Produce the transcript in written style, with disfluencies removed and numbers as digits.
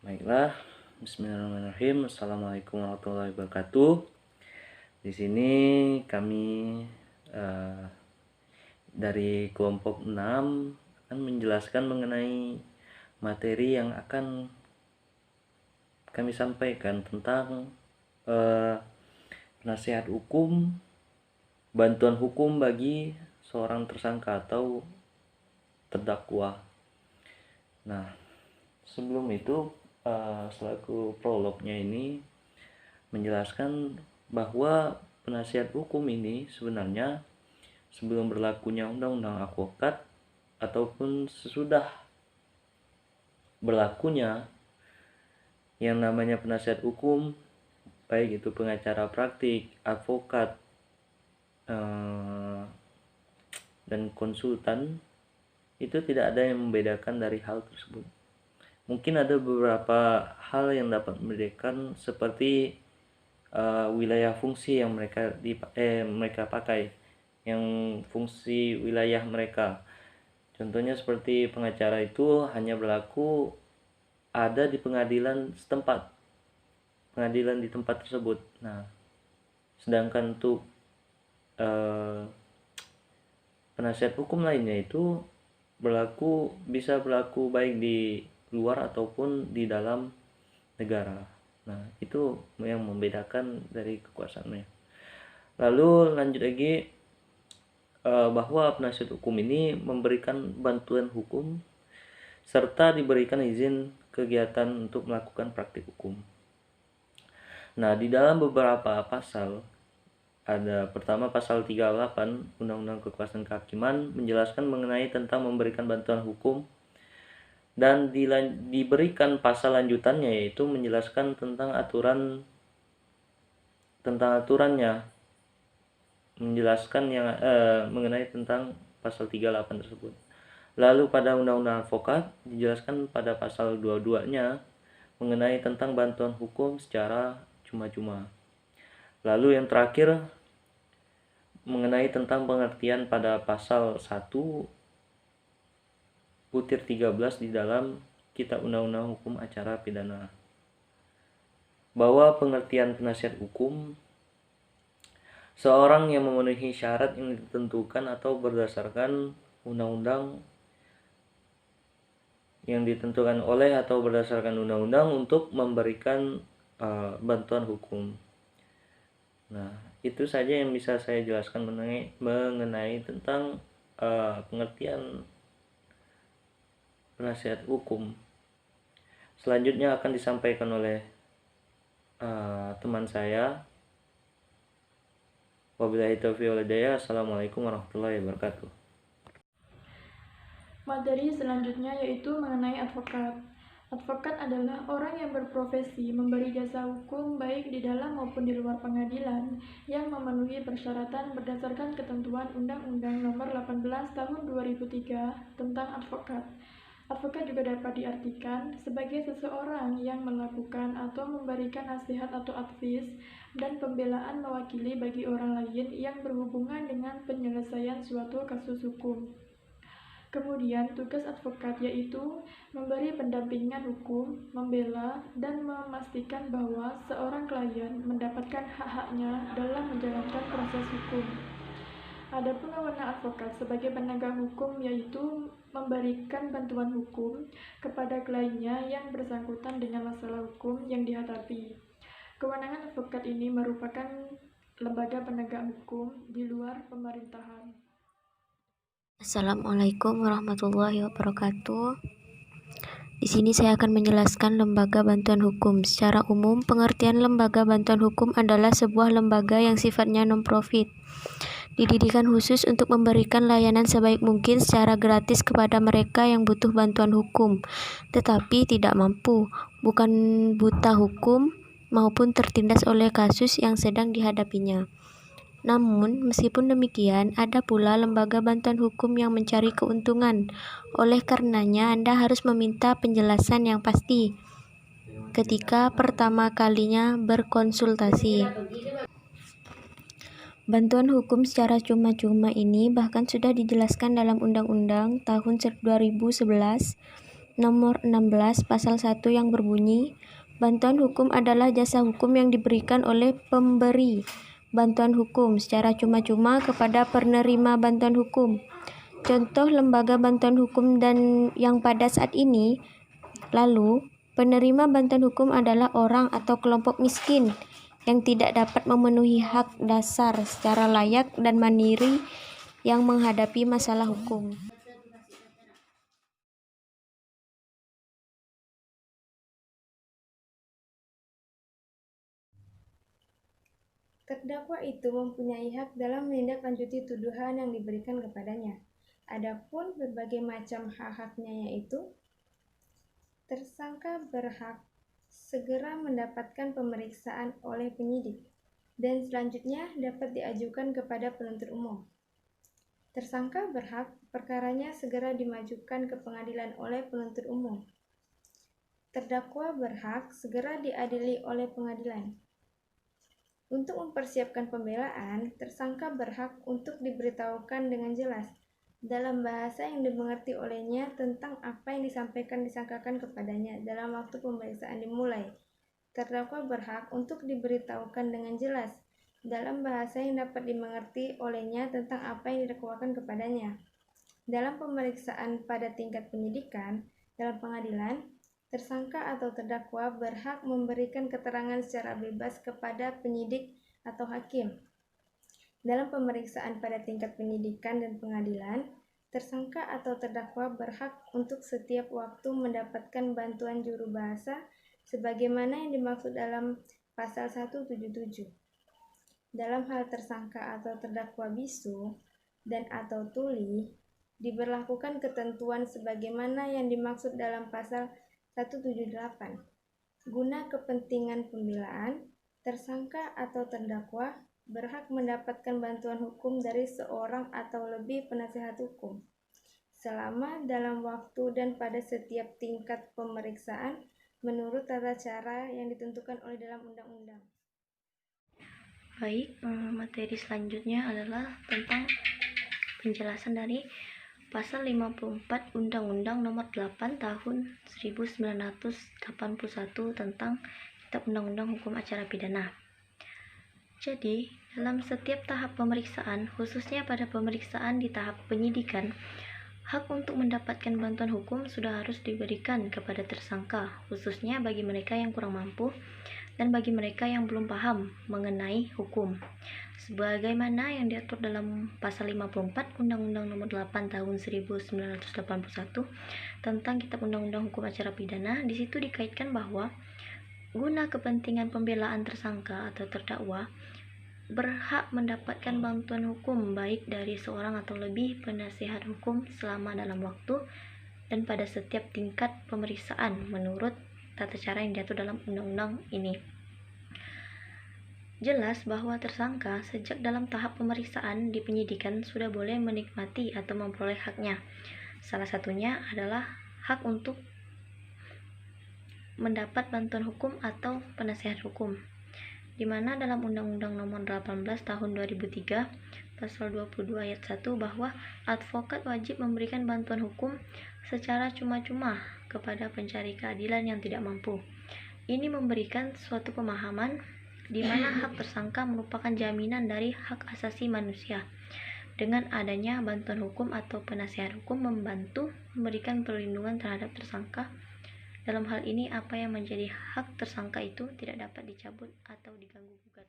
Baiklah, Bismillahirrahmanirrahim. Assalamualaikum warahmatullahi wabarakatuh. Di sini kami dari kelompok 6 akan menjelaskan mengenai materi yang akan kami sampaikan tentang nasihat hukum, bantuan hukum bagi seorang tersangka atau terdakwa. Nah, sebelum itu selaku prolognya ini menjelaskan bahwa penasihat hukum ini sebenarnya sebelum berlakunya undang-undang advokat ataupun sesudah berlakunya yang namanya penasihat hukum, baik itu pengacara praktik, advokat, dan konsultan, itu tidak ada yang membedakan dari hal tersebut. Mungkin ada beberapa hal yang dapat membedakan seperti wilayah fungsi yang mereka pakai, yang fungsi wilayah mereka. Contohnya seperti pengacara itu hanya berlaku ada di pengadilan setempat, pengadilan di tempat tersebut. Nah, sedangkan untuk penasihat hukum lainnya itu bisa berlaku baik di luar ataupun di dalam negara. Nah, itu yang membedakan dari kekuasaannya. Lalu lanjut lagi, bahwa penasihat hukum ini memberikan bantuan hukum serta diberikan izin kegiatan untuk melakukan praktik hukum. Nah, di dalam beberapa pasal, ada pertama pasal 38 Undang-Undang Kekuasaan Kehakiman menjelaskan mengenai tentang memberikan bantuan hukum, dan diberikan pasal lanjutannya yaitu menjelaskan tentang aturannya, menjelaskan yang mengenai tentang pasal 38 tersebut. Lalu pada Undang-Undang Advokat dijelaskan pada pasal 22-nya mengenai tentang bantuan hukum secara cuma-cuma. Lalu yang terakhir mengenai tentang pengertian pada pasal 1/13 di dalam Kitab Undang-Undang Hukum Acara Pidana, bahwa pengertian penasihat hukum seorang yang memenuhi syarat yang ditentukan atau berdasarkan undang-undang yang ditentukan oleh atau berdasarkan undang-undang untuk memberikan bantuan hukum. Nah, itu saja yang bisa saya jelaskan mengenai tentang pengertian penasihat hukum. Selanjutnya akan disampaikan oleh teman saya. Wabillahi taufiq wal hidayah. Assalamualaikum warahmatullahi wabarakatuh. Materi selanjutnya yaitu mengenai advokat. Advokat adalah orang yang berprofesi memberi jasa hukum baik di dalam maupun di luar pengadilan yang memenuhi persyaratan berdasarkan ketentuan Undang-Undang Nomor 18 Tahun 2003 tentang advokat. Advokat juga dapat diartikan sebagai seseorang yang melakukan atau memberikan nasihat atau advis dan pembelaan mewakili bagi orang lain yang berhubungan dengan penyelesaian suatu kasus hukum. Kemudian tugas advokat yaitu memberi pendampingan hukum, membela, dan memastikan bahwa seorang klien mendapatkan hak-haknya dalam menjalankan proses hukum. Adapun wewenang advokat sebagai penegak hukum yaitu memberikan bantuan hukum kepada kliennya yang bersangkutan dengan masalah hukum yang dihadapi. Kewenangan advokat ini merupakan lembaga penegak hukum di luar pemerintahan. Assalamualaikum warahmatullahi wabarakatuh. Di sini saya akan menjelaskan lembaga bantuan hukum. Secara umum, pengertian lembaga bantuan hukum adalah sebuah lembaga yang sifatnya non-profit, didirikan khusus untuk memberikan layanan sebaik mungkin secara gratis kepada mereka yang butuh bantuan hukum, tetapi tidak mampu, bukan buta hukum, maupun tertindas oleh kasus yang sedang dihadapinya. Namun, meskipun demikian, ada pula lembaga bantuan hukum yang mencari keuntungan. Oleh karenanya, Anda harus meminta penjelasan yang pasti ketika pertama kalinya berkonsultasi. Bantuan hukum secara cuma-cuma ini bahkan sudah dijelaskan dalam Undang-Undang tahun 2011 nomor 16 pasal 1 yang berbunyi, bantuan hukum adalah jasa hukum yang diberikan oleh pemberi bantuan hukum secara cuma-cuma kepada penerima bantuan hukum. Contoh lembaga bantuan hukum dan yang pada saat ini, lalu penerima bantuan hukum adalah orang atau kelompok miskin yang tidak dapat memenuhi hak dasar secara layak dan mandiri yang menghadapi masalah hukum. Terdakwa itu mempunyai hak dalam menindaklanjuti tuduhan yang diberikan kepadanya. Adapun berbagai macam hak-haknya yaitu tersangka berhak segera mendapatkan pemeriksaan oleh penyidik dan selanjutnya dapat diajukan kepada penuntut umum. Tersangka berhak perkaranya segera dimajukan ke pengadilan oleh penuntut umum. Terdakwa berhak segera diadili oleh pengadilan. Untuk mempersiapkan pembelaan, tersangka berhak untuk diberitahukan dengan jelas dalam bahasa yang dimengerti olehnya tentang apa yang disangkakan kepadanya dalam waktu pemeriksaan dimulai. Terdakwa berhak untuk diberitahukan dengan jelas dalam bahasa yang dapat dimengerti olehnya tentang apa yang didakwakan kepadanya. Dalam pemeriksaan pada tingkat penyidikan, dalam pengadilan, tersangka atau terdakwa berhak memberikan keterangan secara bebas kepada penyidik atau hakim. Dalam pemeriksaan pada tingkat penyidikan dan pengadilan, tersangka atau terdakwa berhak untuk setiap waktu mendapatkan bantuan juru bahasa sebagaimana yang dimaksud dalam pasal 177. Dalam hal tersangka atau terdakwa bisu dan atau tuli, diberlakukan ketentuan sebagaimana yang dimaksud dalam pasal 178. Guna kepentingan pembelaan, tersangka atau terdakwa berhak mendapatkan bantuan hukum dari seorang atau lebih penasehat hukum selama dalam waktu dan pada setiap tingkat pemeriksaan menurut tata cara yang ditentukan oleh dalam undang-undang. Baik, materi selanjutnya adalah tentang penjelasan dari Pasal 54 Undang-Undang Nomor 8 Tahun 1981 tentang Kitab Undang-Undang Hukum Acara Pidana. Jadi, dalam setiap tahap pemeriksaan, khususnya pada pemeriksaan di tahap penyidikan, hak untuk mendapatkan bantuan hukum sudah harus diberikan kepada tersangka, khususnya bagi mereka yang kurang mampu dan bagi mereka yang belum paham mengenai hukum. Sebagaimana yang diatur dalam Pasal 54 Undang-Undang Nomor 8 Tahun 1981 tentang Kitab Undang-Undang Hukum Acara Pidana, di situ dikaitkan bahwa guna kepentingan pembelaan tersangka atau terdakwa berhak mendapatkan bantuan hukum baik dari seorang atau lebih penasihat hukum selama dalam waktu dan pada setiap tingkat pemeriksaan menurut tata cara yang diatur dalam undang-undang ini. Jelas bahwa tersangka sejak dalam tahap pemeriksaan di penyidikan sudah boleh menikmati atau memperoleh haknya. Salah satunya adalah hak untuk mendapat bantuan hukum atau penasihat hukum, di mana dalam Undang-Undang Nomor 18 Tahun 2003 Pasal 22 Ayat 1 bahwa advokat wajib memberikan bantuan hukum secara cuma-cuma kepada pencari keadilan yang tidak mampu. Ini memberikan suatu pemahaman di mana hak tersangka merupakan jaminan dari hak asasi manusia. Dengan adanya bantuan hukum atau penasihat hukum membantu memberikan perlindungan terhadap tersangka. Dalam hal ini, apa yang menjadi hak tersangka itu tidak dapat dicabut atau diganggu-gugat.